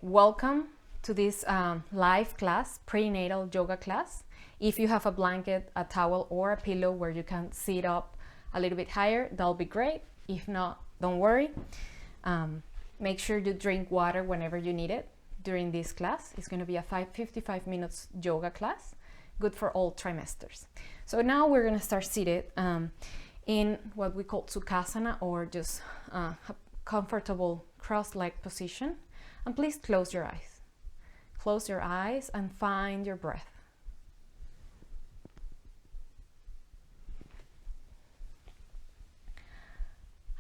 Welcome to this live class, prenatal yoga class. If you have a blanket, a towel, or a pillow where you can sit up a little bit higher, that'll be great. If not, don't worry. Make sure you drink water whenever you need it during this class. It's going to be a 55 minutes yoga class, good for all trimesters. So now we're going to start seated in what we call Sukhasana, or just a comfortable cross-legged position. And please close your eyes. Close your eyes and find your breath.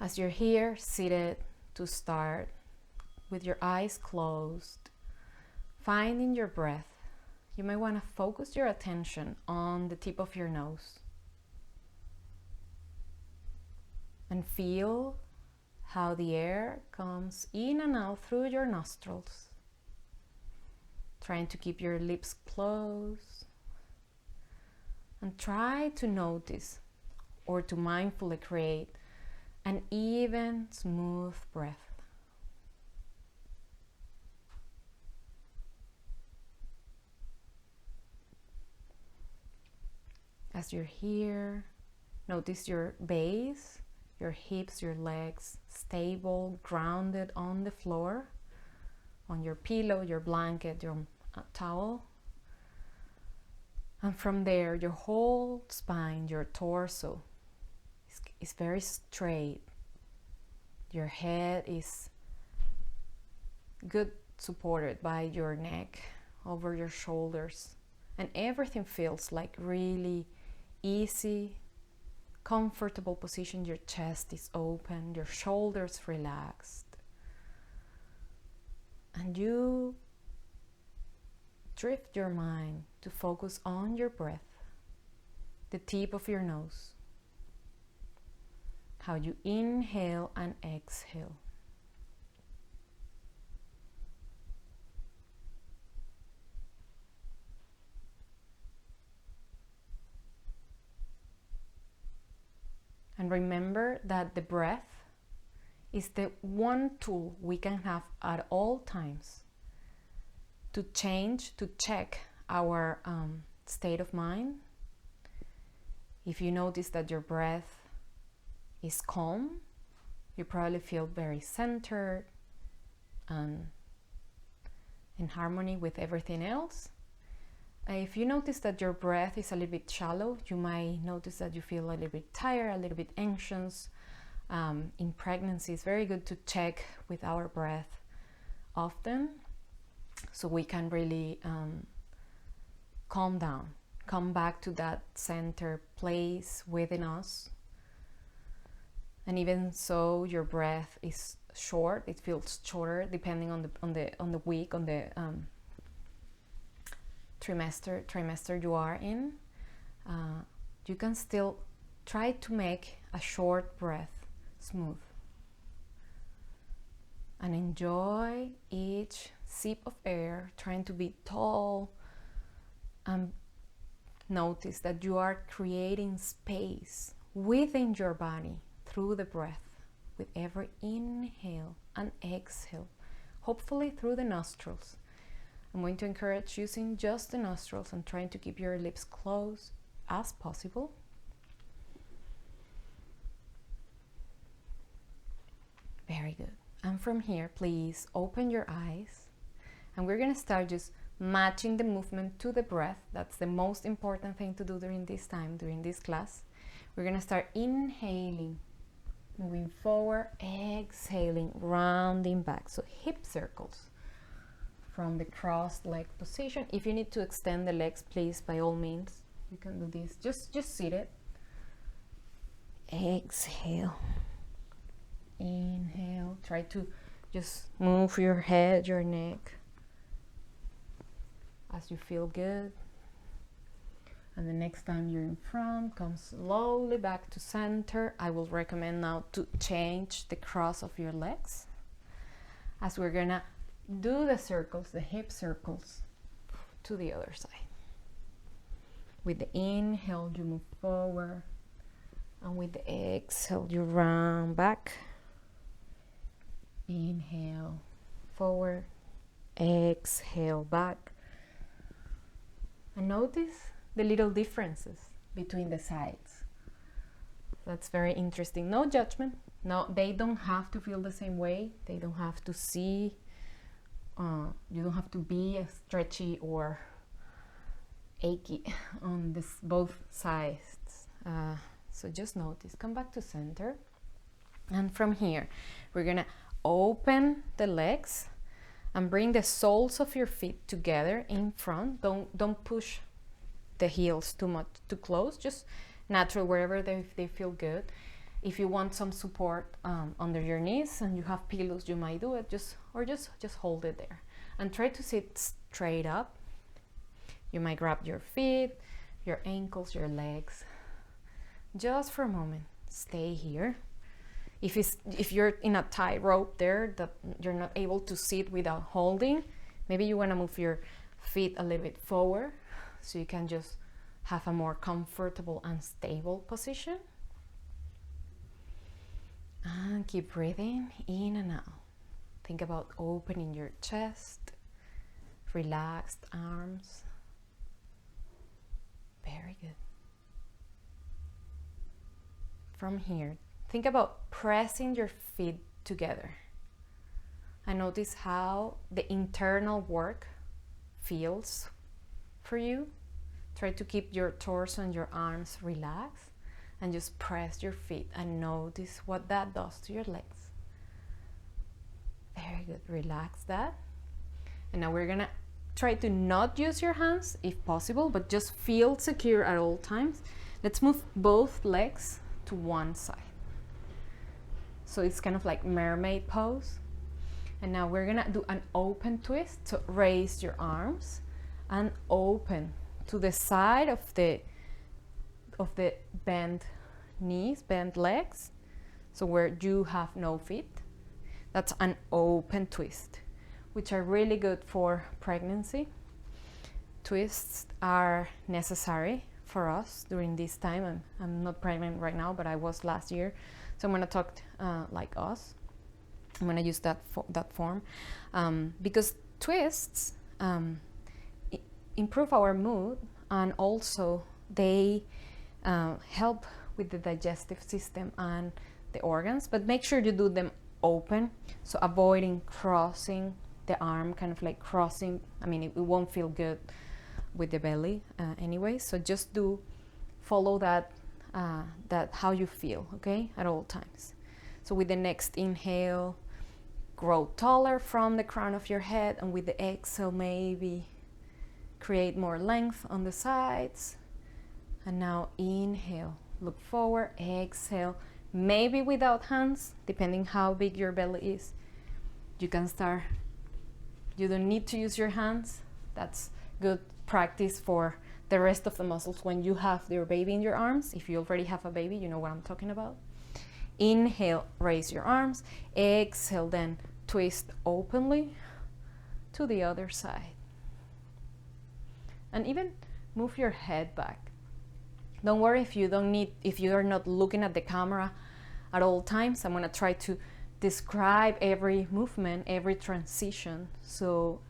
As you're here, seated to start, with your eyes closed, finding your breath, you may want to focus your attention on the tip of your nose and feel how the air comes in and out through your nostrils. Trying to keep your lips closed, and try to notice or to mindfully create an even, smooth breath. As you're here, notice your base, your hips, your legs, stable, grounded on the floor, on your pillow, your blanket, your towel. And from there, your whole spine, your torso is very straight. Your head is good supported by your neck, over your shoulders. And everything feels like really easy, comfortable position. Your chest is open, your shoulders relaxed, and you drift your mind to focus on your breath, the tip of your nose, how you inhale and exhale. And remember that the breath is the one tool we can have at all times to change, to check our state of mind. If you notice that your breath is calm, you probably feel very centered and in harmony with everything else. If you notice that your breath is a little bit shallow, you might notice that you feel a little bit tired, a little bit anxious. In pregnancy, it's very good to check with our breath often, so we can really calm down, come back to that center place within us. And even so, your breath is short; it feels shorter depending on the week, on the trimester you are in. You can still try to make a short breath smooth and enjoy each sip of air, trying to be tall, and notice that you are creating space within your body through the breath with every inhale and exhale, hopefully through the nostrils. I'm going to encourage using just the nostrils and trying to keep your lips closed as possible. Very good. And from here, please open your eyes. And we're going to start just matching the movement to the breath. That's the most important thing to do during this time, during this class. We're going to start inhaling, moving forward, exhaling, rounding back. So hip circles from the crossed leg position. If you need to extend the legs, please, by all means, you can do this. Just sit it. Exhale. Inhale. Try to just move your head, your neck as you feel good. And the next time you're in front, come slowly back to center. I will recommend now to change the cross of your legs, as we're gonna do the circles, the hip circles, to the other side. With the inhale, you move forward, and with the exhale, you round back. Inhale, forward, Exhale back. And notice the little differences between the sides. That's very interesting. No judgment. No, they don't have to feel the same way. They don't have to see. You don't have to be stretchy or achy on both sides. So just notice. Come back to center. And from here, we're gonna open the legs and bring the soles of your feet together in front. Don't push the heels too close. Just natural wherever they feel good. If you want some support under your knees and you have pillows, you might do it. Just hold it there and try to sit straight up. You might grab your feet, your ankles, your legs. Just for a moment, stay here. If you're in a tight rope there that you're not able to sit without holding, maybe you want to move your feet a little bit forward so you can just have a more comfortable and stable position. And keep breathing in and out. Think about opening your chest, relaxed arms. Very good. From here, think about pressing your feet together. And notice how the internal work feels for you. Try to keep your torso and your arms relaxed and just press your feet and notice what that does to your legs. Very good. Relax that. And now we're gonna try to not use your hands if possible, but just feel secure at all times. Let's move both legs to one side. So it's kind of like mermaid pose. And now we're gonna do an open twist. So raise your arms and open to the side of the bent knees, bent legs. So where you have no feet. That's an open twist, which are really good for pregnancy. Twists are necessary for us during this time. And I'm not pregnant right now, but I was last year. So I'm gonna talk like us. I'm gonna use that form because twists improve our mood, and also they help with the digestive system and the organs, but make sure you do them open, so avoiding crossing the arm, kind of like crossing. I mean, it won't feel good with the belly anyway, so just follow that how you feel, okay, at all times. So with the next inhale, grow taller from the crown of your head, and with the exhale, maybe create more length on the sides. And now inhale, look forward, exhale, maybe without hands, depending how big your belly is. You can start, you don't need to use your hands. That's good practice for the rest of the muscles when you have your baby in your arms. If you already have a baby, you know what I'm talking about. Inhale, raise your arms. Exhale, then twist openly to the other side. And even move your head back. Don't worry if you are not looking at the camera at all times. I'm gonna try to describe every movement, every transition. So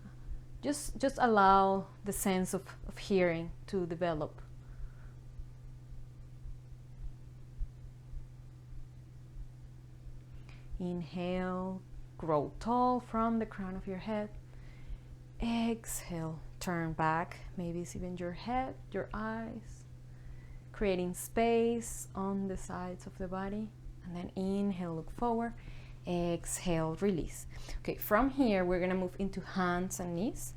just allow the sense of hearing to develop. Inhale, grow tall from the crown of your head. Exhale, turn back, maybe it's even your head, your eyes, creating space on the sides of the body. And then inhale, look forward. Exhale, release. Okay, from here we're gonna move into hands and knees.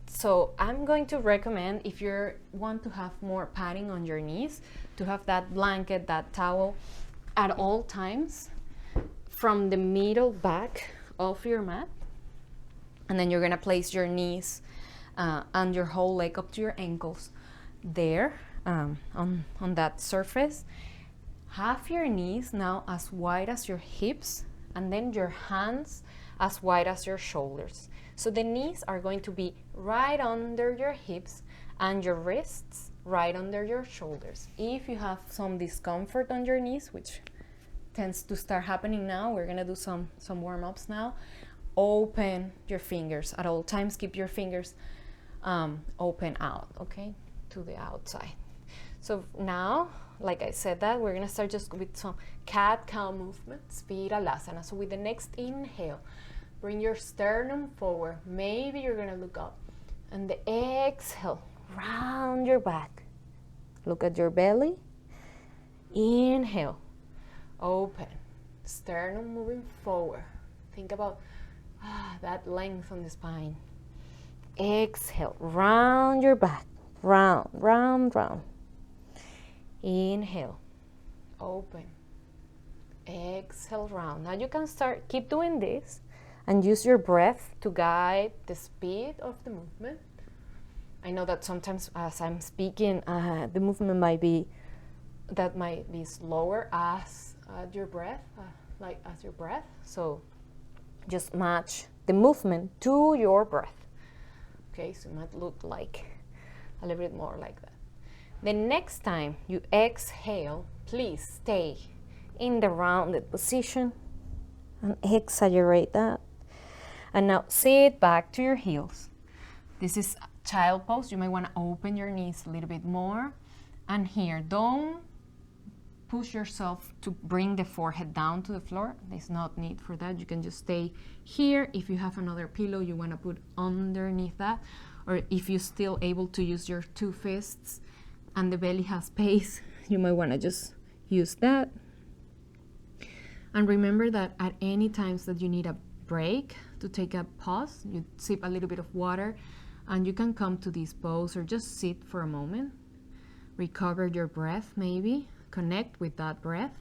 So I'm going to recommend, if you want to have more padding on your knees, to have that blanket, that towel at all times from the middle back of your mat. And then you're gonna place your knees and your whole leg up to your ankles there on that surface. Have your knees now as wide as your hips, and then your hands as wide as your shoulders. So the knees are going to be right under your hips and your wrists right under your shoulders. If you have some discomfort on your knees, which tends to start happening now, we're gonna do some warm-ups now. open your fingers at all times. Keep your fingers open out, okay, to the outside. So now, like I said, that we're gonna start just with some cat-cow movements, Viralasana. So with the next inhale, bring your sternum forward. Maybe you're gonna look up. And the exhale, round your back. Look at your belly. Inhale, open. Sternum moving forward. Think about that length on the spine. Exhale, round your back. Round, round, round. Inhale, open. Exhale, round. Now you can keep doing this and use your breath to guide the speed of the movement. I know that sometimes as I'm speaking, the movement might be slower as your breath, as your breath. So just match the movement to your breath. Okay, so it might look like a little bit more like that. The next time you exhale, please stay in the rounded position and exaggerate that. And now sit back to your heels. This is child pose. You might want to open your knees a little bit more. And here, don't push yourself to bring the forehead down to the floor. There's not need for that. You can just stay here. If you have another pillow you want to put underneath that, or if you're still able to use your two fists and the belly has space, you might want to just use that. And remember that at any times that you need a break, to take a pause, you sip a little bit of water and you can come to this pose or just sit for a moment, recover your breath, maybe connect with that breath,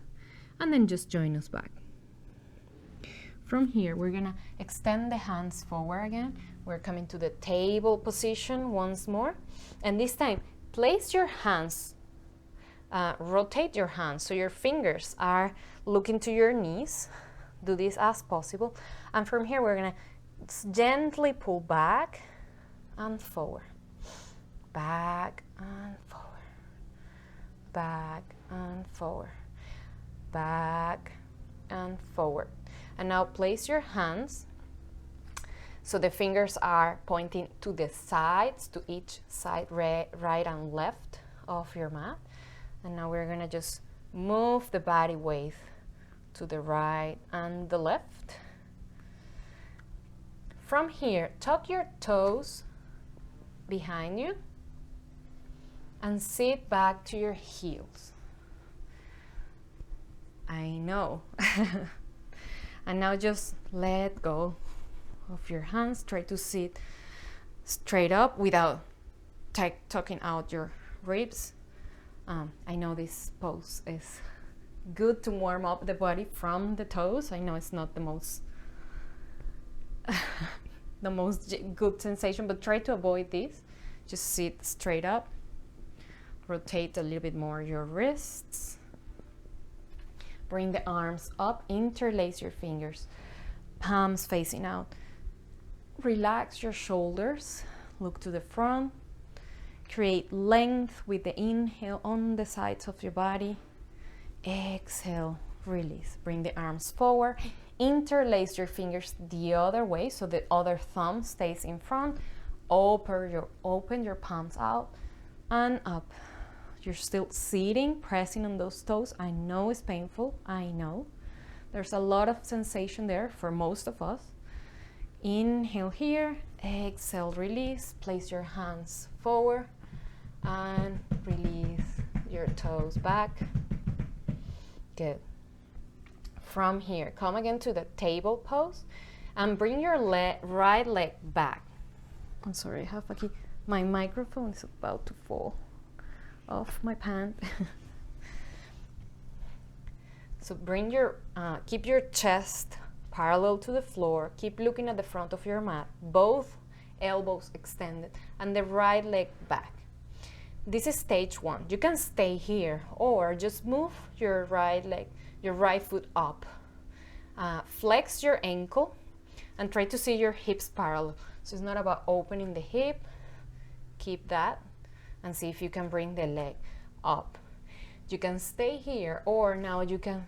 and then just join us back. From here, we're gonna extend the hands forward again. We're coming to the table position once more, and this time place your hands, rotate your hands so your fingers are looking to your knees. Do this as possible. And from here, we're gonna gently pull back and forward. Back and forward. Back and forward. Back and forward. And now place your hands so the fingers are pointing to the sides, to each side, right and left of your mat. And now we're gonna just move the body weight to the right and the left. From here, tuck your toes behind you and sit back to your heels. I know. And now just let go of your hands. Try to sit straight up without tucking out your ribs. I know this pose is good to warm up the body from the toes. I know it's not the most good sensation, but try to avoid this. Just sit straight up. Rotate a little bit more your wrists. Bring the arms up, interlace your fingers, palms facing out. Relax your shoulders, look to the front. Create length with the inhale on the sides of your body. Exhale, release. Bring the arms forward. Interlace your fingers the other way so the other thumb stays in front. Open your palms out and up. You're still sitting, pressing on those toes. I know it's painful. I know. There's a lot of sensation there for most of us. Inhale here. Exhale, release. Place your hands forward and release your toes back. Good. From here, come again to the table pose and bring your right leg back. I'm sorry, I have my microphone is about to fall off my pant. So keep your chest parallel to the floor. Keep looking at the front of your mat, both elbows extended, and the right leg back. This is stage one. You can stay here or just move your right foot up. Flex your ankle and try to see your hips parallel. So it's not about opening the hip. Keep that and see if you can bring the leg up. You can stay here, or now you can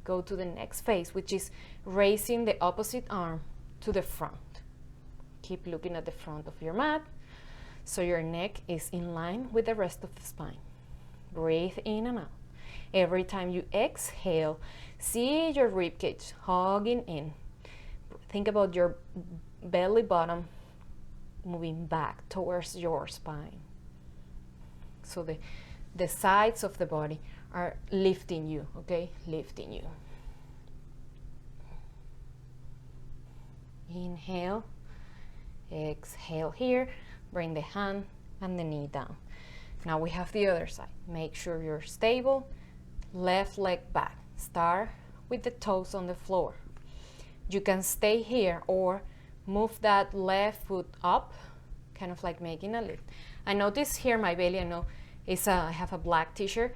go to the next phase, which is raising the opposite arm to the front. Keep looking at the front of your mat so your neck is in line with the rest of the spine. Breathe in and out. Every time you exhale, see your rib cage hugging in. Think about your belly button moving back towards your spine. So the sides of the body are lifting you, okay? Lifting you. Inhale, exhale here, bring the hand and the knee down. Now we have the other side. Make sure you're stable, left leg back. Start with the toes on the floor. You can stay here or move that left foot up, kind of like making a lift. I notice here my belly, I know I have a black t-shirt.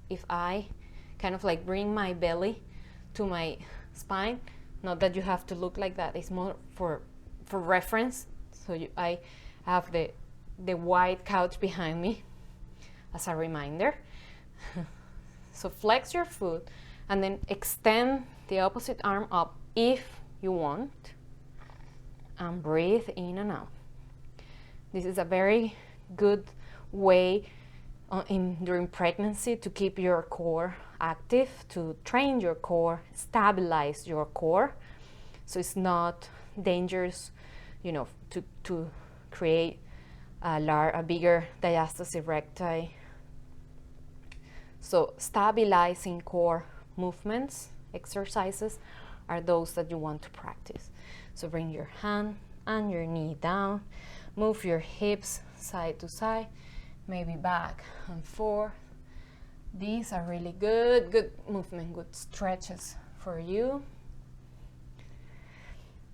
If I kind of like bring my belly to my spine, not that you have to look like that, it's more for reference. So I have the white couch behind me as a reminder. So flex your foot and then extend the opposite arm up if you want, and breathe in and out. This is a very good way during pregnancy to keep your core active, to train your core, stabilize your core, so it's not dangerous, to create a bigger diastasis recti. So stabilizing core movements, exercises, are those that you want to practice. So bring your hand and your knee down, move your hips side to side, maybe back and forth. These are really good movement, good stretches for you.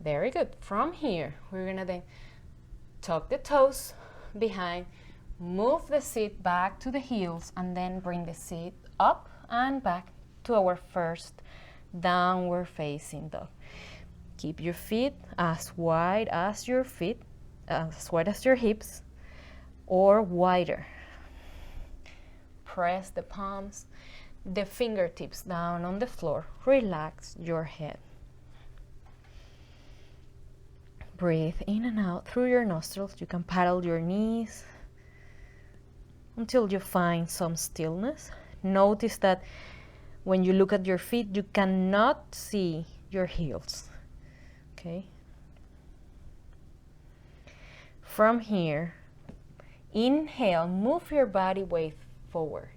Very good. From here, we're gonna then tuck the toes behind, move the seat back to the heels, and then bring the seat up and back to our first downward facing dog. Keep your feet as wide as your feet, as wide as your hips, or wider. Press the palms, the fingertips down on the floor. Relax your head. Breathe in and out through your nostrils. You can paddle your knees until you find some stillness. Notice that when you look at your feet, you cannot see your heels. Okay? From here, inhale, move your body weight forward.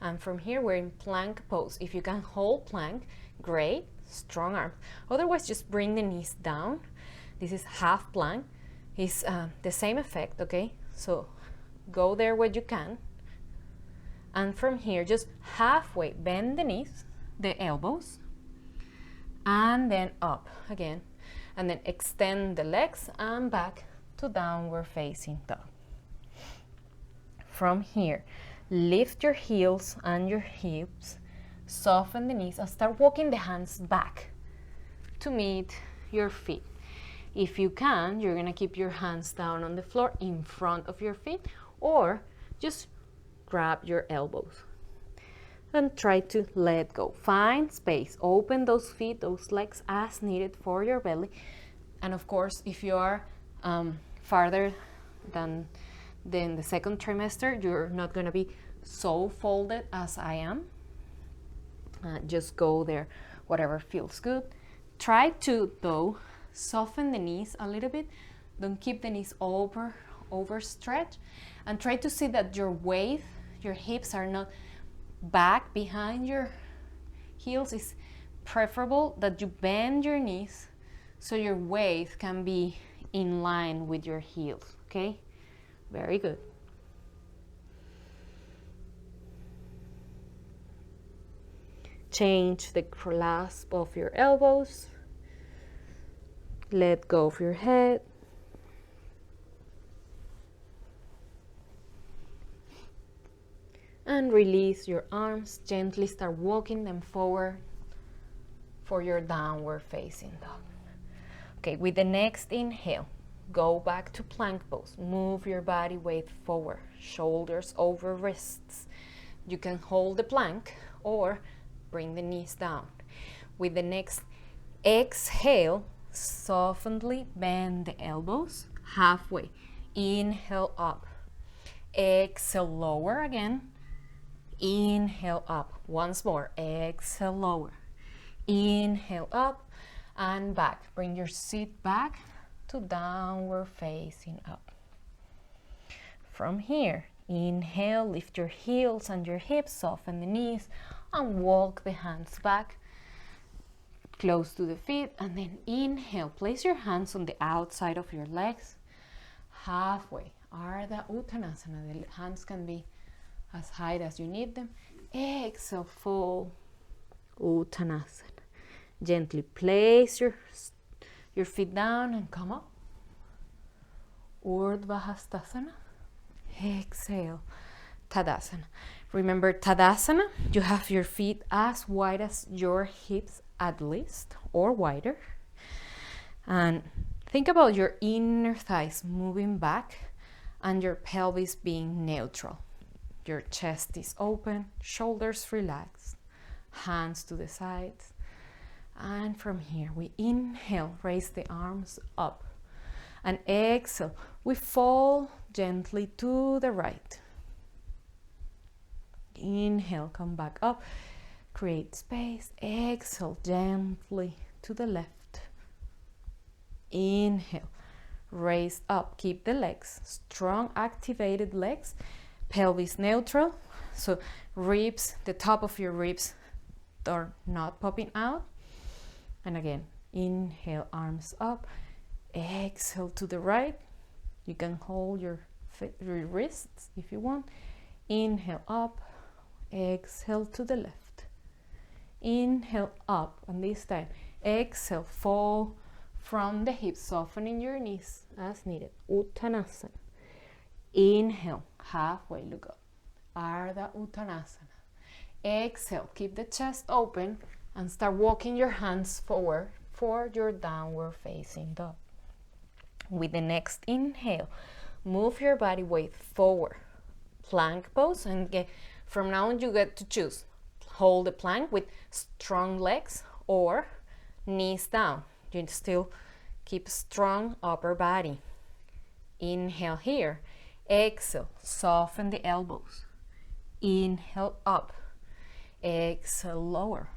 And from here, we're in plank pose. If you can hold plank, great, strong arms. Otherwise, just bring the knees down. This is half plank. It's the same effect, okay? So go there where you can. And from here, just halfway, bend the knees, the elbows, and then up again. And then extend the legs and back to downward facing dog. From here, lift your heels and your hips, soften the knees, and start walking the hands back to meet your feet. If you can, you're gonna keep your hands down on the floor in front of your feet, or just grab your elbows and try to let go. Find space, open those feet, those legs as needed for your belly. And of course, if you are farther than the second trimester, you're not gonna be so folded as I am. Just go there, whatever feels good. Try to, though, soften the knees a little bit. Don't keep the knees overstretched, and try to see that your weight, your hips are not back behind your heels. It's preferable that you bend your knees so your weight can be in line with your heels, okay? Very good. Change the clasp of your elbows. Let go of your head. And release your arms. Gently start walking them forward for your downward facing dog. Okay, with the next inhale, go back to plank pose. Move your body weight forward, shoulders over wrists. You can hold the plank or bring the knees down. With the next Exhale, softly bend the elbows halfway. Inhale up. Exhale, lower again. Inhale up. Once more. Exhale, lower. Inhale up and back. Bring your seat back to downward facing up. From here, inhale, lift your heels and your hips, soften the knees, and walk the hands back close to the feet. And then inhale, place your hands on the outside of your legs, halfway. Ardha Uttanasana. The hands can be as high as you need them. Exhale, full Uttanasana. Gently place your feet down and come up. Urdhva Hastasana. Exhale, Tadasana. Remember Tadasana, you have your feet as wide as your hips at least, or wider. And think about your inner thighs moving back and your pelvis being neutral. Your chest is open, shoulders relaxed, hands to the sides. And from here, we inhale, raise the arms up. And exhale, we fall gently to the right. Inhale, come back up, create space. Exhale, gently to the left. Inhale, raise up, keep the legs strong, activated legs, pelvis neutral, so ribs, the top of your ribs are not popping out. And again, inhale, arms up. Exhale to the right. You can hold your wrists if you want. Inhale up. Exhale to the left. Inhale up, and this time exhale, fall from the hips, softening your knees as needed. Uttanasana. Inhale, halfway, look up. Ardha Uttanasana. Exhale, keep the chest open and start walking your hands forward for your downward facing dog. With the next inhale, move your body weight forward. Plank pose, and from now on you get to choose. Hold the plank with strong legs or knees down. You still keep strong upper body. Inhale here. Exhale, soften the elbows. Inhale up. Exhale, lower.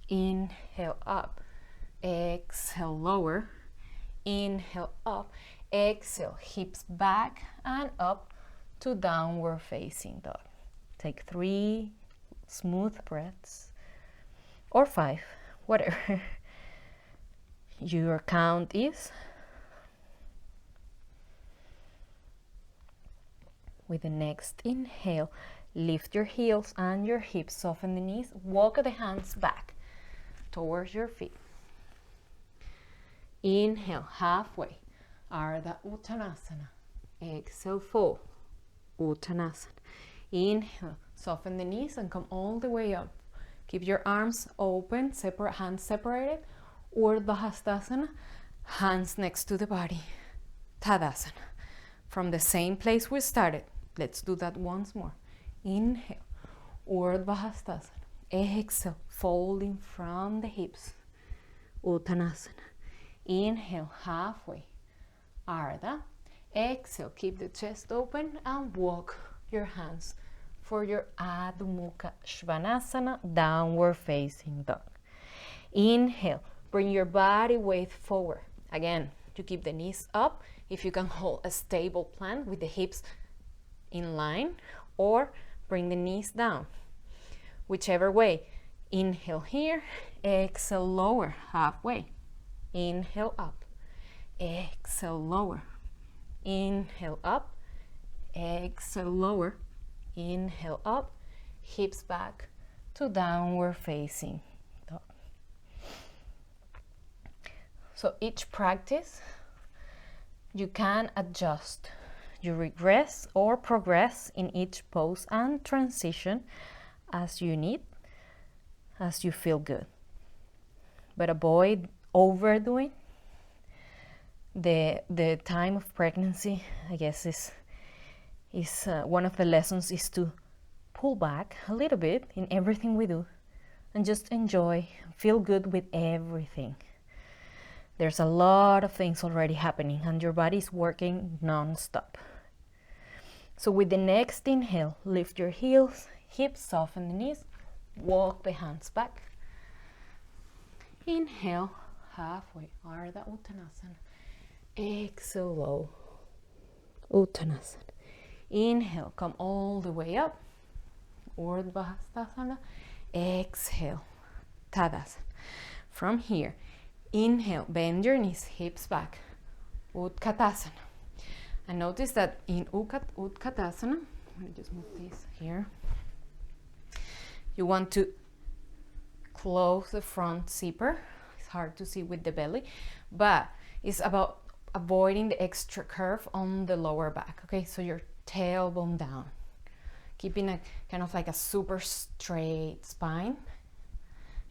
Inhale up. Exhale, lower. Inhale up. Exhale, hips back and up to downward facing dog. Take 3 smooth breaths, or 5, whatever your count is. With the next inhale, lift your heels and your hips, soften the knees, walk the hands back towards your feet. Inhale, halfway, Ardha Uttanasana. Exhale, full Uttanasana. Inhale, soften the knees and come all the way up. Keep your arms open, separate hands separated. Urdhva Hastasana, hands next to the body. Tadasana. From the same place we started, let's do that once more. Inhale, Urdhva Hastasana. Exhale, folding from the hips. Uttanasana. Inhale, halfway, Ardha. Exhale, keep the chest open and walk your hands for your Adho Mukha Svanasana, downward facing dog. Inhale, bring your body weight forward. Again, you keep the knees up if you can hold a stable plank with the hips in line, or bring the knees down. Whichever way. Inhale here, exhale, lower, halfway. Inhale up, exhale, lower. Inhale up, exhale, lower. Inhale up, hips back to downward facing dog. So each practice, you can adjust. You regress or progress in each pose and transition as you need, as you feel good. But avoid overdoing. The time of pregnancy, I guess, is one of the lessons is to pull back a little bit in everything we do and just enjoy, feel good with everything. There's a lot of things already happening and your body's working non-stop. So with the next inhale, lift your heels, hips, soften the knees, walk the hands back. Inhale, halfway, Ardha Uttanasana. Exhale, low, Uttanasana. Inhale, come all the way up, Urdhva Hastasana. Exhale, Tadasana. From here, inhale, bend your knees, hips back, Utkatasana. And notice that in Utkatasana, let me just move this here. You want to close the front zipper. It's hard to see with the belly, but it's about avoiding the extra curve on the lower back. Okay, so your tailbone down, keeping a kind of like a super straight spine.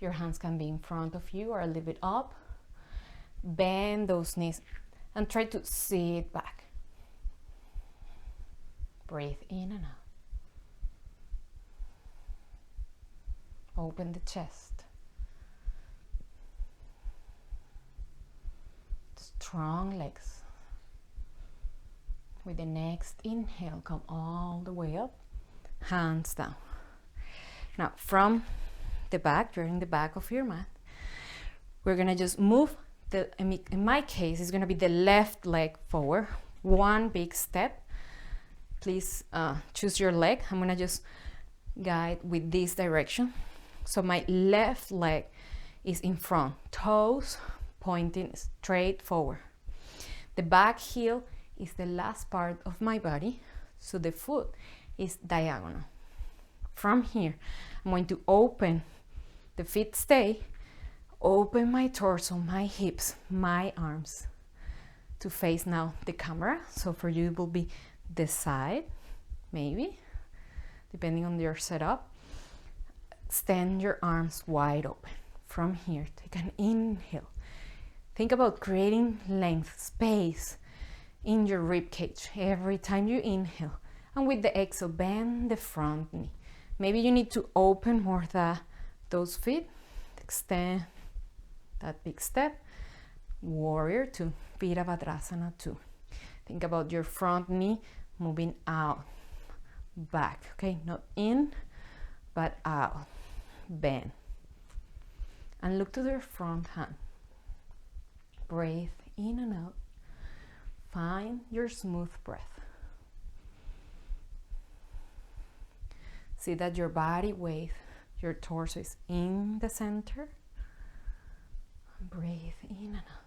Your hands can be in front of you or a little bit up. Bend those knees and try to sit back. Breathe in and out. Open the chest. Strong legs. With the next inhale, come all the way up, hands down. Now from the back, you're in the back of your mat, we're gonna just move in my case, it's gonna be the left leg forward, one big step. Please choose your leg. I'm gonna just guide with this direction. So my left leg is in front, toes pointing straight forward. The back heel is the last part of my body, so the foot is diagonal. From here, I'm going to open the feet, stay, open my torso, my hips, my arms to face now the camera. So for you, it will be the side, maybe, depending on your setup. Extend your arms wide open. From here, take an inhale. Think about creating length, space in your rib cage every time you inhale. And with the exhale, bend the front knee. Maybe you need to open more those feet. Extend that big step. Warrior two, Virabhadrasana 2. Think about your front knee moving out, back, okay? Not in, but out. Bend. And look to their front hand. Breathe in and out. Find your smooth breath. See that your body weight, your torso is in the center. Breathe in and out.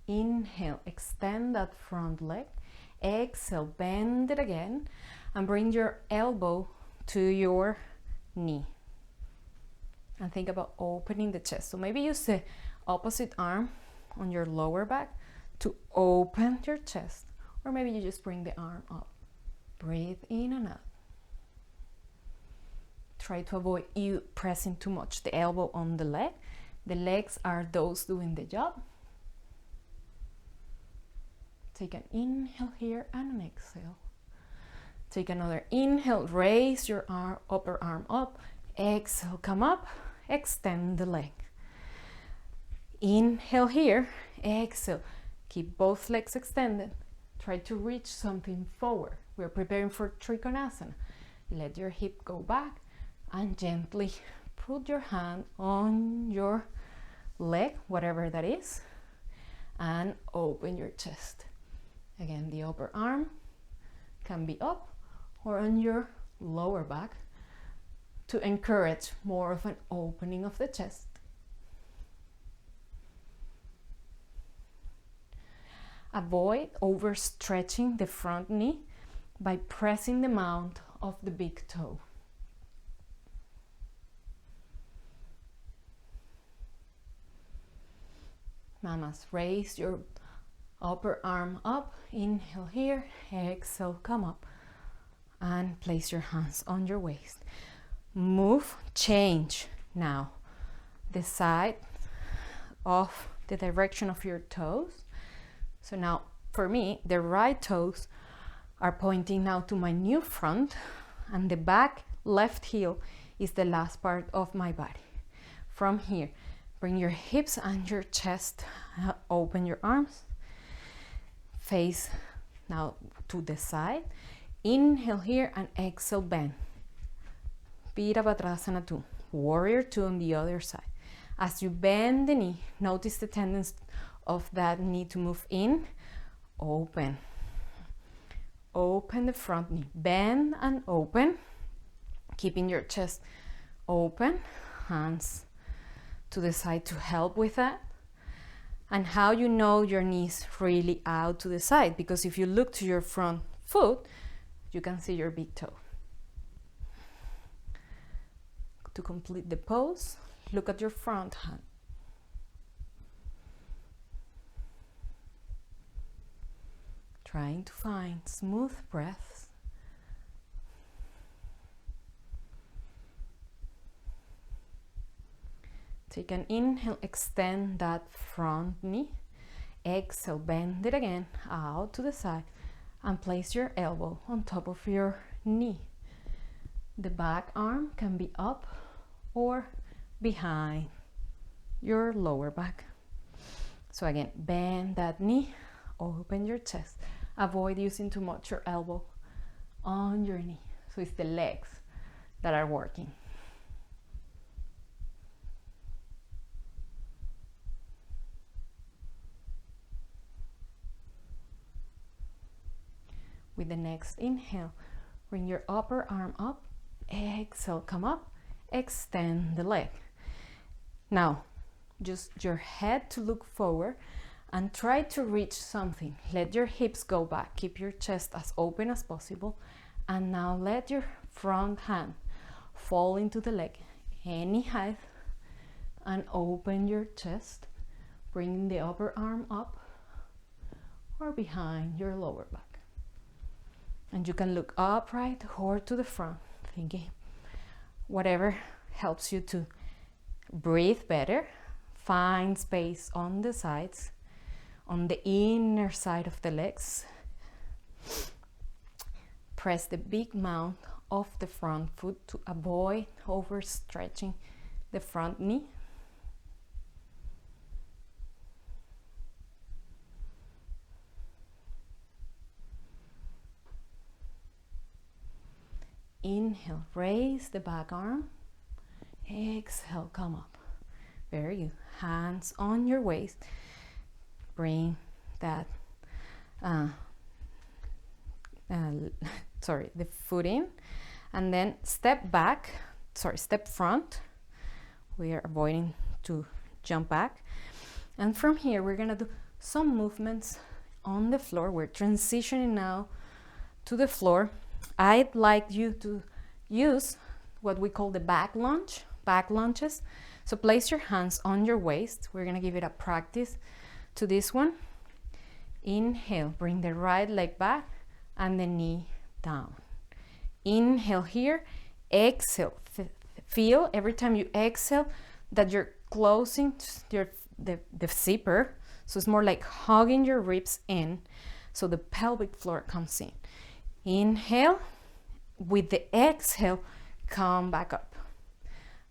Inhale, extend that front leg. Exhale, bend it again and bring your elbow to your knee. And think about opening the chest. So maybe use the opposite arm on your lower back to open your chest. Or maybe you just bring the arm up. Breathe in and out. Try to avoid you pressing too much the elbow on the leg. The legs are those doing the job. Take an inhale here and an exhale. Take another inhale, raise your upper arm up. Exhale, come up, extend the leg. Inhale here, exhale. Keep both legs extended. Try to reach something forward. We're preparing for Trikonasana. Let your hip go back and gently put your hand on your leg, whatever that is, and open your chest. Again, the upper arm can be up or on your lower back to encourage more of an opening of the chest. Avoid overstretching the front knee by pressing the mount of the big toe. Mamas, raise your upper arm up, inhale here, exhale, come up, and place your hands on your waist. Move, change now the side of the direction of your toes. So now, for me, the right toes are pointing now to my new front, and the back left heel is the last part of my body. From here, bring your hips and your chest, open your arms, face now to the side. Inhale here and exhale, bend. Virabhadrasana 2, Warrior 2 on the other side. As you bend the knee, notice the tendency of that knee to move in, open. Open the front knee, bend and open, keeping your chest open, hands to the side to help with that. And how you know your knees really out to the side, because if you look to your front foot, you can see your big toe. To complete the pose, look at your front hand. Trying to find smooth breaths. Take an inhale, extend that front knee. Exhale, bend it again out to the side and place your elbow on top of your knee. The back arm can be up or behind your lower back. So again, bend that knee, open your chest. Avoid using too much your elbow on your knee. So it's the legs that are working. With the next inhale, bring your upper arm up. Exhale, come up, extend the leg. Now, just your head to look forward and try to reach something. Let your hips go back. Keep your chest as open as possible. And now let your front hand fall into the leg, any height, and open your chest. Bring the upper arm up or behind your lower back. And you can look upright or to the front, thinking whatever helps you to breathe better. Find space on the sides, on the inner side of the legs. Press the big mount of the front foot to avoid overstretching the front knee. Inhale, raise the back arm. Exhale, come up. Very good. Hands on your waist. Bring that, the foot in. And then step front. We are avoiding to jump back. And from here, we're gonna do some movements on the floor. We're transitioning now to the floor. I'd like you to use what we call the back lunges. So place your hands on your waist. We're gonna give it a practice to this one. Inhale, bring the right leg back and the knee down. Inhale here, exhale. Feel every time you exhale that you're closing the zipper. So it's more like hugging your ribs in, so the pelvic floor comes in. Inhale, with the exhale, come back up.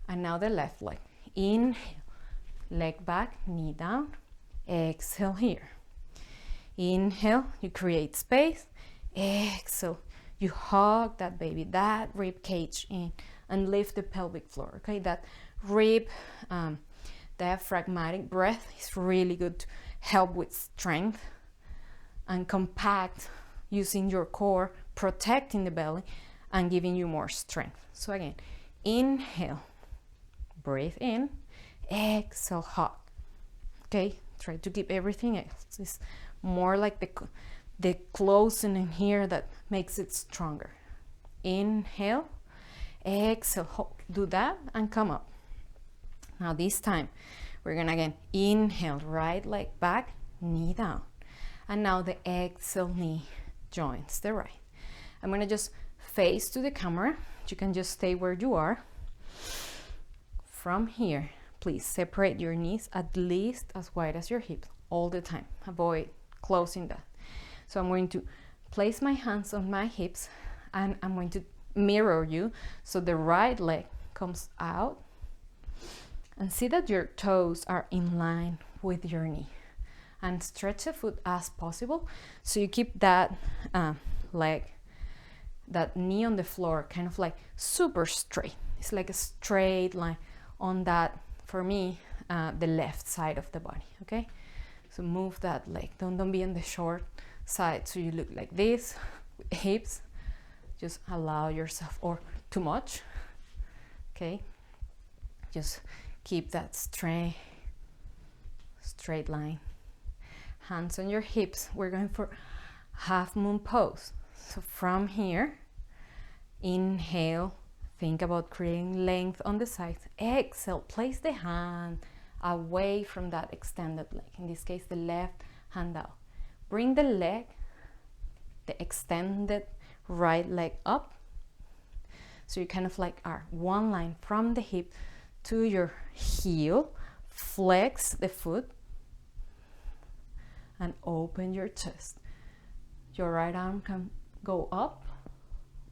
And now the left leg. Inhale, leg back, knee down. Exhale here. Inhale, you create space. Exhale, you hug that baby, that rib cage in, and lift the pelvic floor. Okay, that rib diaphragmatic breath is really good to help with strength and compact, using your core, protecting the belly and giving you more strength. So again, inhale, breathe in, exhale, hug. Okay, try to keep everything else. It's more like the closing in here that makes it stronger. Inhale, exhale, do that and come up. Now this time, we're gonna again inhale, right leg back, knee down. And now the exhale, knee joins the right. I'm gonna just face to the camera. You can just stay where you are. From here, please separate your knees at least as wide as your hips all the time. Avoid closing that. So I'm going to place my hands on my hips, and I'm going to mirror you. So the right leg comes out, and see that your toes are in line with your knee, and stretch the foot as possible so you keep that leg, that knee on the floor, kind of like super straight. It's like a straight line on that, for me, the left side of the body. Okay, so move that leg. Don't be on the short side so you look like this with hips. Just allow yourself, or too much. Okay, just keep that straight line. Hands on your hips. We're going for half moon pose. So from here, inhale, think about creating length on the sides. Exhale, place the hand away from that extended leg. In this case, the left hand out. Bring the leg, the extended right leg up. So you kind of like are one line from the hip to your heel. Flex the foot and open your chest. Your right arm can go up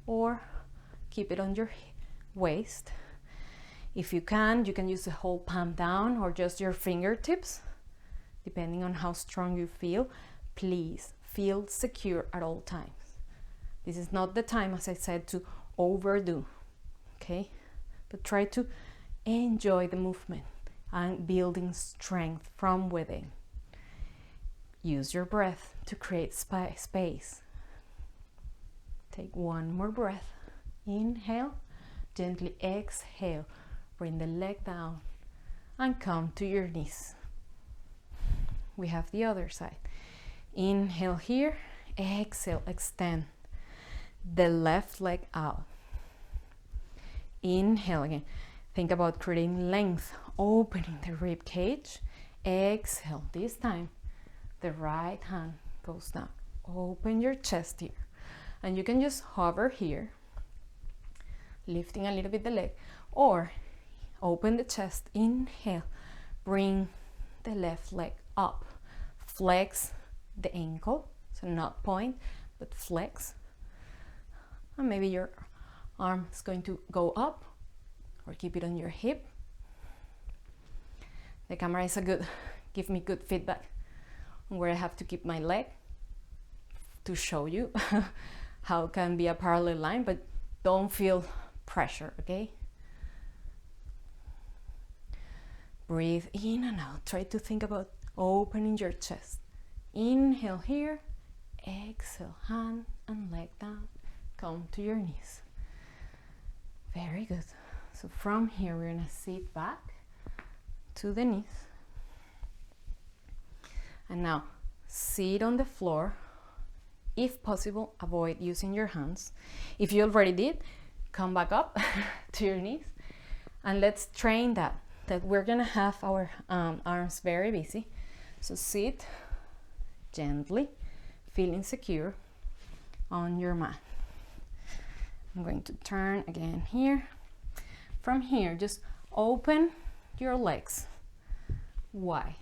or keep it on your waist. If you can use the whole palm down or just your fingertips, depending on how strong you feel. Please feel secure at all times. This is not the time, as I said, to overdo, okay? But try to enjoy the movement and building strength from within. Use your breath to create space. Take one more breath. Inhale, gently exhale. Bring the leg down and come to your knees. We have the other side. Inhale here, exhale, extend the left leg out. Inhale again. Think about creating length, opening the rib cage. Exhale, this time the right hand goes down. Open your chest here. And you can just hover here, lifting a little bit the leg, or open the chest. Inhale, bring the left leg up. Flex the ankle, so not point, but flex. And maybe your arm is going to go up, or keep it on your hip. The camera is give me good feedback on where I have to keep my leg to show you how it can be a parallel line, but don't feel pressure, okay? Breathe in and out. Try to think about opening your chest. Inhale here, exhale, hand and leg down. Come to your knees. Very good. So from here, we're gonna sit back to the knees. And now, sit on the floor. If possible, avoid using your hands. If you already did, come back up to your knees. And let's train that we're gonna have our arms very busy. So sit gently, feeling secure on your mat. I'm going to turn again here. From here, just open your legs wide.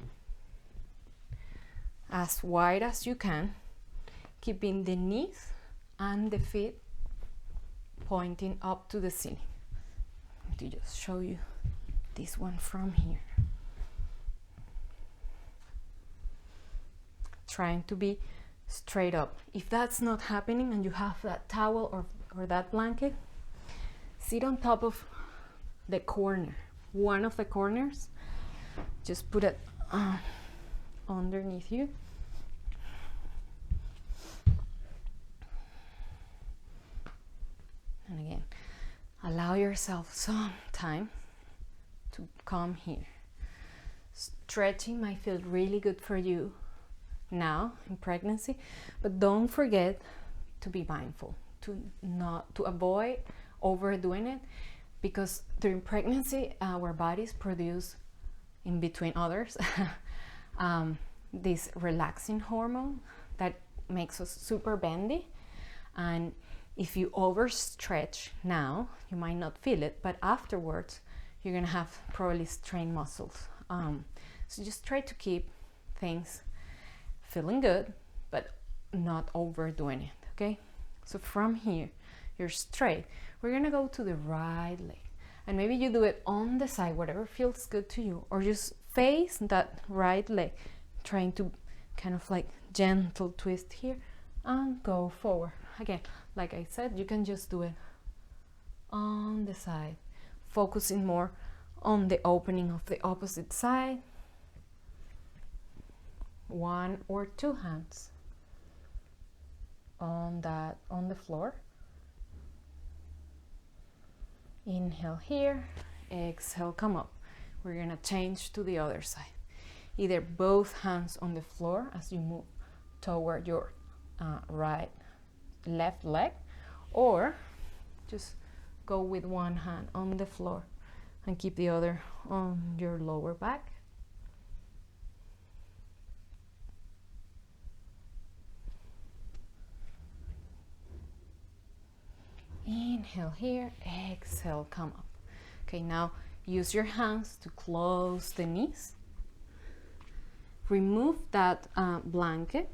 As wide as you can, keeping the knees and the feet pointing up to the ceiling. To just show you this one from here. Trying to be straight up. If that's not happening and you have that towel or that blanket, sit on top of the corner, one of the corners. Just put it underneath you. And again, allow yourself some time to come here. Stretching might feel really good for you now in pregnancy, but don't forget to be mindful, to avoid overdoing it, because during pregnancy our bodies produce, in between others, this relaxing hormone that makes us super bendy. And if you overstretch now, you might not feel it, but afterwards you're gonna have probably strained muscles. So just try to keep things feeling good, but not overdoing it, okay? So from here, you're straight. We're gonna go to the right leg. And maybe you do it on the side, whatever feels good to you, or just face that right leg, trying to kind of like gentle twist here and go forward. Again, like I said, you can just do it on the side, focusing more on the opening of the opposite side. 1 or 2 hands on the floor. Inhale here, exhale, come up. We're gonna change to the other side. Either both hands on the floor as you move toward your left leg, or just go with one hand on the floor and keep the other on your lower back. Inhale here, exhale, come up. Okay, now use your hands to close the knees. Remove that blanket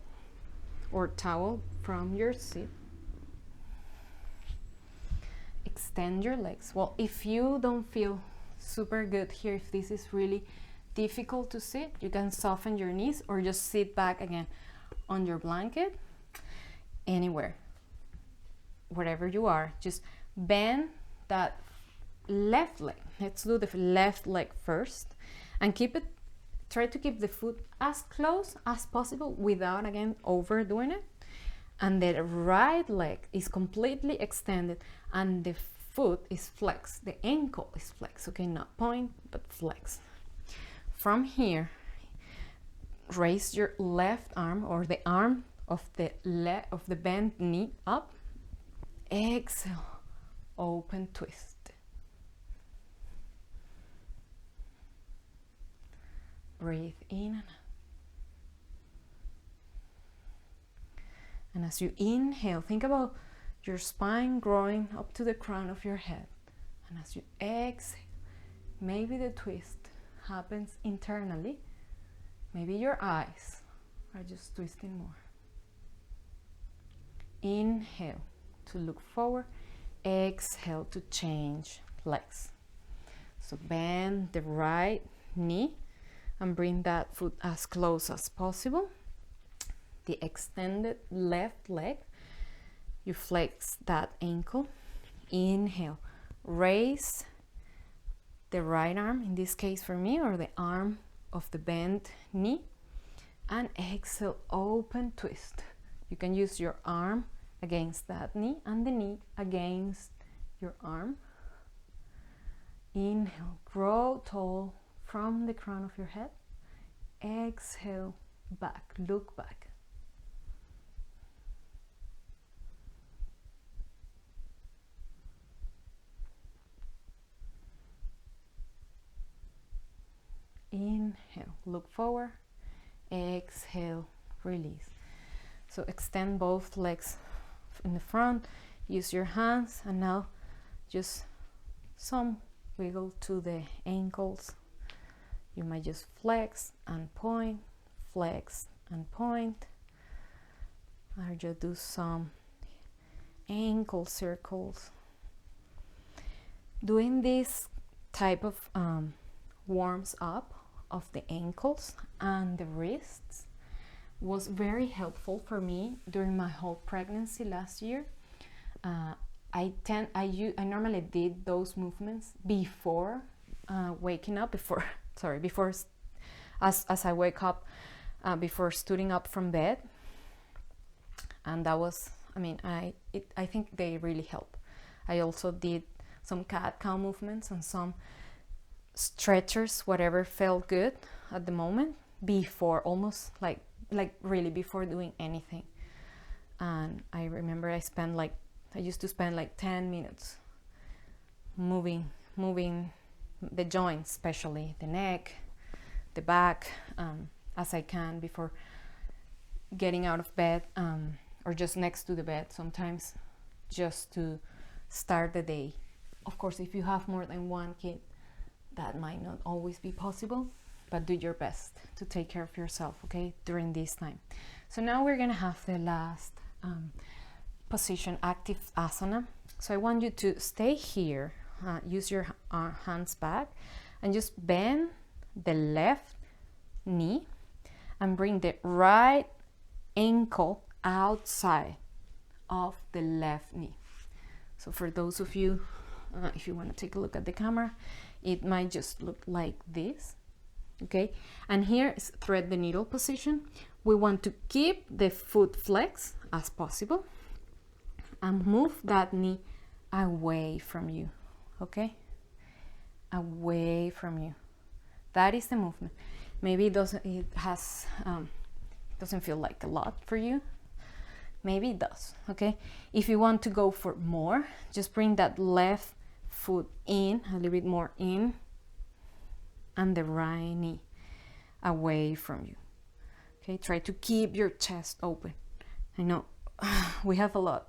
or towel from your seat. Extend your legs. Well, if you don't feel super good here, if this is really difficult to sit, you can soften your knees or just sit back again on your blanket, anywhere, wherever you are. Just bend that left leg. Let's do the left leg first and try to keep the foot as close as possible without, again, overdoing it. And the right leg is completely extended and the foot is flexed, the ankle is flexed, okay, not point but flexed. From here, raise your left arm or the arm of the bent knee up. Exhale, open twist. Breathe in and out. And as you inhale, think about your spine growing up to the crown of your head. And as you exhale, maybe the twist happens internally. Maybe your eyes are just twisting more. Inhale to look forward. Exhale to change legs. So bend the right knee and bring that foot as close as possible. The extended left leg, you flex that ankle. Inhale, raise the right arm, in this case for me, or the arm of the bent knee, and exhale, open twist. You can use your arm against that knee and the knee against your arm. Inhale, grow tall from the crown of your head. Exhale, back, look back. Inhale, look forward. Exhale, release. So extend both legs in the front, use your hands, and now just some wiggle to the ankles. You might just flex and point, flex and point, or just do some ankle circles. Doing this type of warms up of the ankles and the wrists was very helpful for me during my whole pregnancy last year. I normally did those movements before waking up, as I wake up, before stooding up from bed, and that was, I think they really help. I also did some cat-cow movements and some stretchers, whatever felt good at the moment, before, almost like really before doing anything. And I remember I used to spend like 10 minutes moving the joints, especially the neck, the back, as I can before getting out of bed, or just next to the bed sometimes, just to start the day. Of course, if you have more than one kid, that might not always be possible, but do your best to take care of yourself, okay, during this time. So now we're gonna have the last position, active asana. So I want you to stay here, use your hands back, and just bend the left knee and bring the right ankle outside of the left knee. So for those of you, if you want to take a look at the camera, it might just look like this. Okay, and here is thread the needle position. We want to keep the foot flexed as possible and move that knee away from you. Okay, away from you. That is the movement. Maybe it doesn't feel like a lot for you. Maybe it does. Okay, if you want to go for more, just bring that left foot in a little bit more in, and the right knee away from you. Okay, try to keep your chest open. I know we have a lot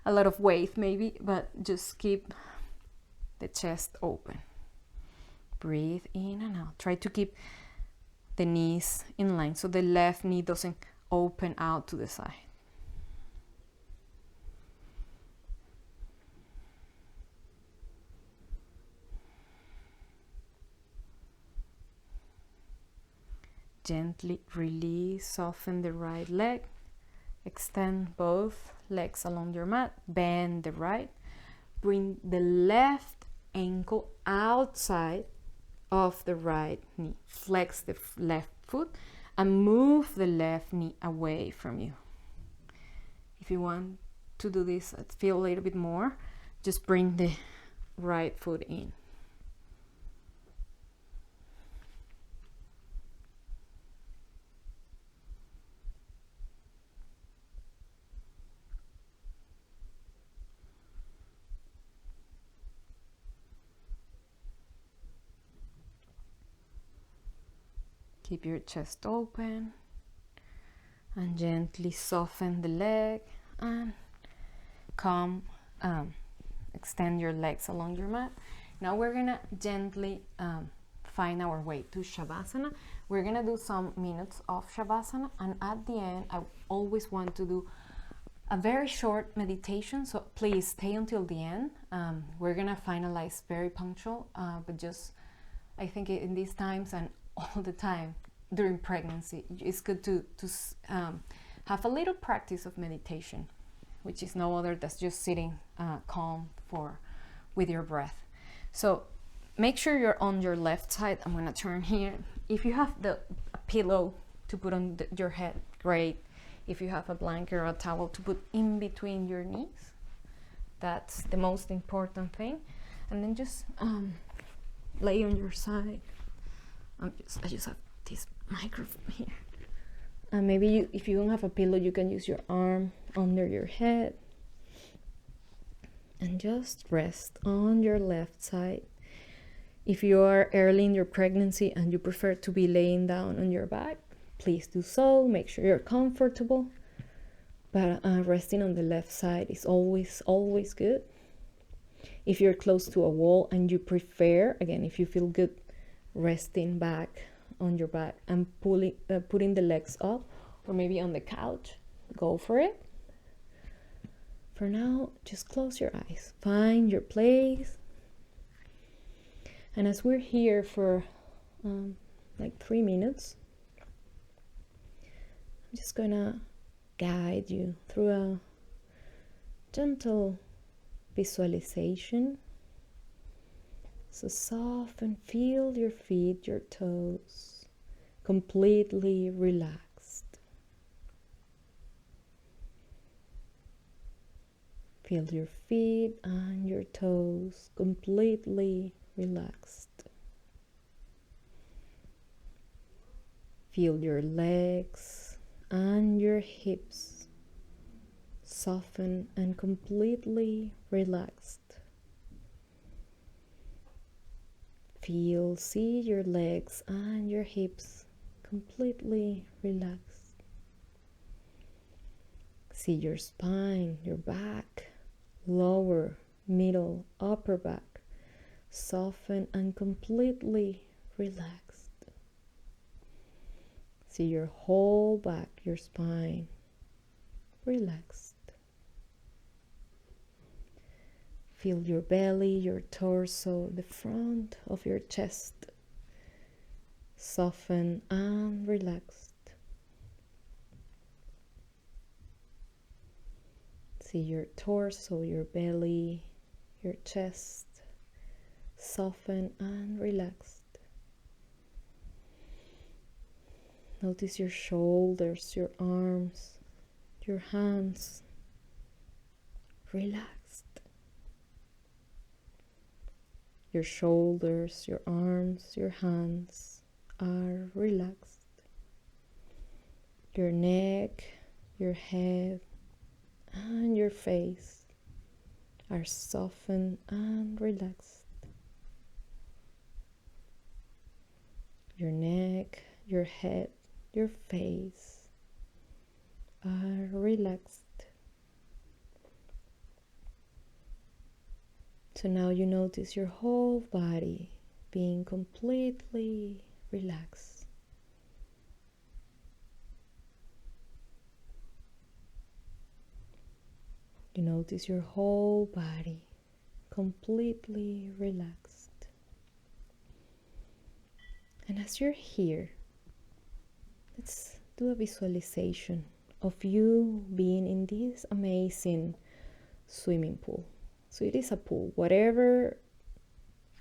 of weight maybe, but just keep the chest open. Breathe in and out. Try to keep the knees in line so the left knee doesn't open out to the side. Gently release, soften the right leg, extend both legs along your mat, bend the right, bring the left ankle outside of the right knee, flex the left foot and move the left knee away from you. If you want to do this, feel a little bit more, just bring the right foot in. Keep your chest open and gently soften the leg and extend your legs along your mat. Now we're gonna gently find our way to Shavasana. We're gonna do some minutes of Shavasana, and at the end I always want to do a very short meditation, so please stay until the end. We're gonna finalize very punctual, but just I think in these times and all the time during pregnancy, it's good to have a little practice of meditation, which is no other than just sitting calm with your breath. So make sure you're on your left side. I'm gonna turn here. If you have a pillow to put on your head, great. If you have a blanket or a towel to put in between your knees, that's the most important thing. And then just lay on your side. I just have this microphone here. And maybe if you don't have a pillow, you can use your arm under your head and just rest on your left side. If you are early in your pregnancy and you prefer to be laying down on your back, please do so. Make sure you're comfortable. But resting on the left side is always good. If you're close to a wall and you prefer, again, if you feel good resting back on your back and putting the legs up, or maybe on the couch, go for it. For now, just close your eyes, find your place. And as we're here for like 3 minutes, I'm just gonna guide you through a gentle visualization. So soften, feel your feet, your toes, completely relaxed. Feel your feet and your toes completely relaxed. Feel your legs and your hips soften and completely relaxed. See your legs and your hips completely relaxed. See your spine, your back, lower, middle, upper back, soften and completely relaxed. See your whole back, your spine, relaxed. Feel your belly, your torso, the front of your chest. Soften and relaxed. See your torso, your belly, your chest. Soften and relaxed. Notice your shoulders, your arms, your hands. Relaxed. Your shoulders, your arms, your hands are relaxed. Your neck, your head, and your face are softened and relaxed. Your neck, your head, your face are relaxed. So now you notice your whole body being completely relaxed. You notice your whole body completely relaxed. And as you're here, let's do a visualization of you being in this amazing swimming pool. So it is a pool, whatever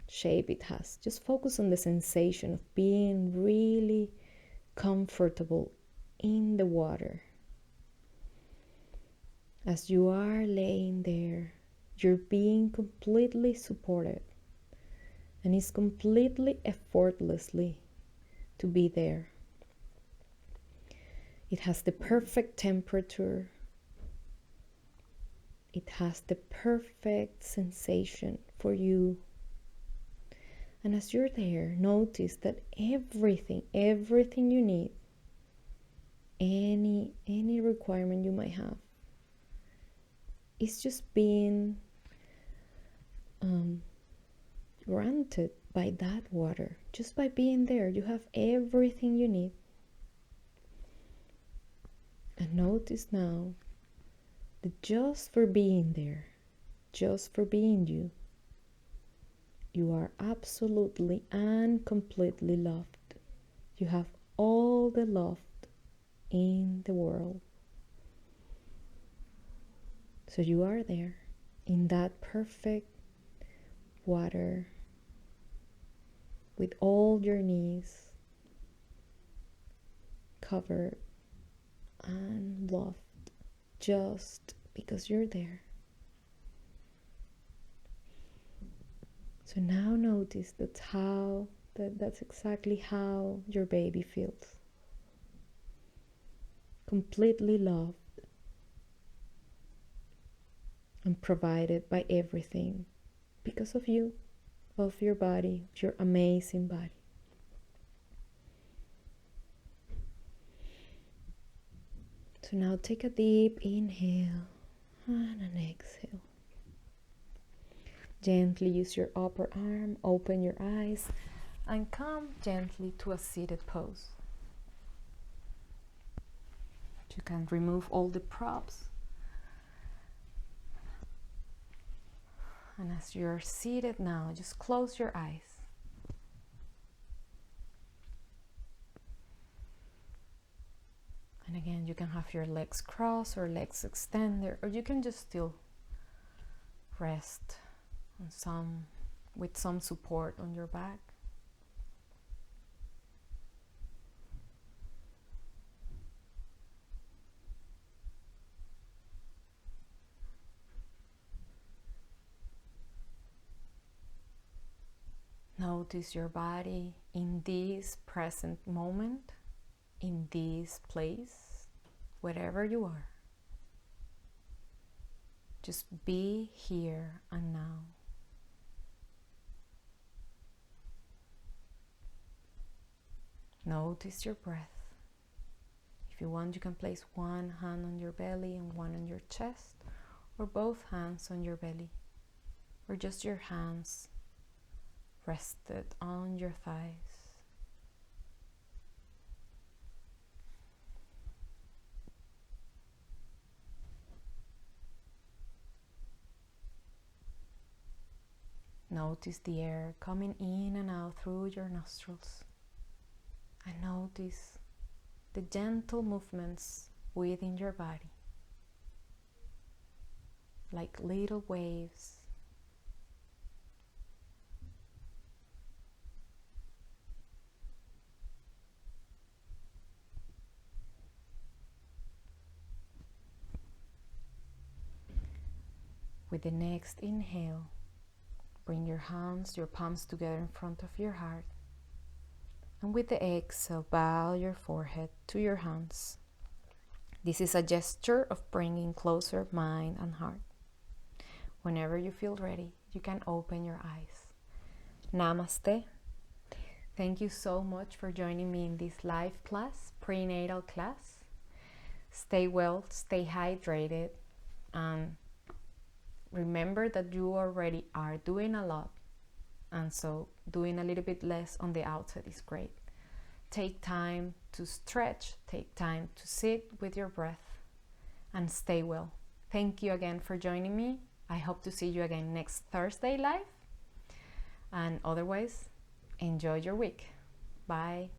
shape it has. Just focus on the sensation of being really comfortable in the water. As you are laying there, you're being completely supported, and it's completely effortlessly to be there. It has the perfect temperature. It has the perfect sensation for you. And as you're there, notice that everything you need, any requirement you might have, is just being granted by that water. Just by being there, you have everything you need. And notice now that just for being there, just for being you, you are absolutely and completely loved. You have all the love in the world. So you are there in that perfect water with all your needs covered and loved just because you're there. So now notice that's exactly how your baby feels. Completely loved and provided by everything because of you, of your body, your amazing body. So now take a deep inhale and an exhale. Gently use your upper arm, open your eyes, and come gently to a seated pose. You can remove all the props. And as you're seated now, just close your eyes. And again, you can have your legs crossed or legs extended, or you can just still rest on with some support on your back. Notice your body in this present moment, in this place, wherever you are. Just be here and now. Notice your breath. If you want, you can place one hand on your belly and one on your chest, or both hands on your belly, or just your hands rested on your thighs. Notice the air coming in and out through your nostrils. And notice the gentle movements within your body, like little waves. With the next inhale, bring your hands, your palms together in front of your heart. And with the exhale, bow your forehead to your hands. This is a gesture of bringing closer mind and heart. Whenever you feel ready, you can open your eyes. Namaste. Thank you so much for joining me in this live class, prenatal class. Stay well, stay hydrated, and remember that you already are doing a lot. And so doing a little bit less on the outset is great. Take time to stretch, take time to sit with your breath, and stay well. Thank you again for joining me. I hope to see you again next Thursday live. And otherwise, enjoy your week. Bye.